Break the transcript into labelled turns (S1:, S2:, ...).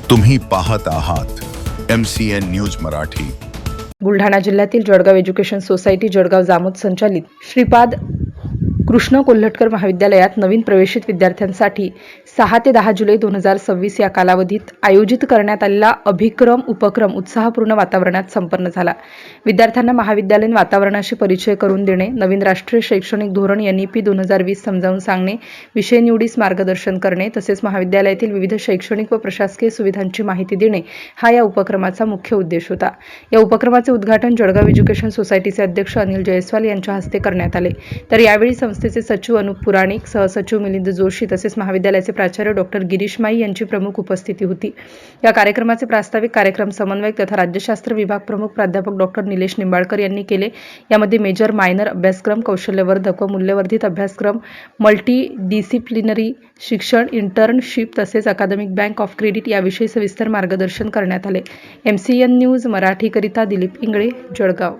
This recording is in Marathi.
S1: तुम्ही पाहत आहात MCN न्यूज मराठी।
S2: बुलढाणा जिल्ह्यातील जळगाव एज्युकेशन सोसायटी जळगाव जामोद संचालित श्रीपाद कृष्ण कोल्हटकर महाविद्यालयात नवीन प्रवेशित विद्यार्थ्यांसाठी 6 ते 10 जुलै 2026 या कालावधीत आयोजित करण्यात आलेला अभिक्रम उपक्रम उत्साहपूर्ण वातावरणात संपन्न झाला। विद्यार्थ्यांना महाविद्यालयीन वातावरणाशी परिचय करून देणे, नवीन राष्ट्रीय शैक्षणिक धोरण NEP 2020 समजावून सांगणे, विषय निवडीस मार्गदर्शन करणे तसेच महाविद्यालयातील विविध शैक्षणिक व प्रशासकीय सुविधांची माहिती देणे हा या उपक्रमाचा मुख्य उद्देश होता। या उपक्रमाचे उद्घाटन जळगाव एज्युकेशन सोसायटीचे अध्यक्ष अनिल जयस्वाल यांच्या हस्ते करण्यात आले। तर यावेळी संस्थेचे सचिव अनुप पुराणिक, सहसचिव मिलिंद जोशी तसेच महाविद्यालयाचे प्राचार्य डॉक्टर गिरीश माई यांची प्रमुख उपस्थिती होती। या कार्यक्रमाचे प्रास्ताविक कार्यक्रम समन्वयक तथा राज्यशास्त्र विभाग प्रमुख प्राध्यापक डॉक्टर निलेश निंबाळकर यांनी केले। यामध्ये मेजर मायनर अभ्यासक्रम, कौशल्यवर्धक व मूल्यवर्धित अभ्यासक्रम, मल्टी डिसिप्लिनरी शिक्षण, इंटर्नशिप तसेच अकादमिक बँक ऑफ क्रेडिट याविषयी सविस्तर मार्गदर्शन करण्यात आले। MCN न्यूज मराठीकरिता दिलीप इंगळे, जळगाव।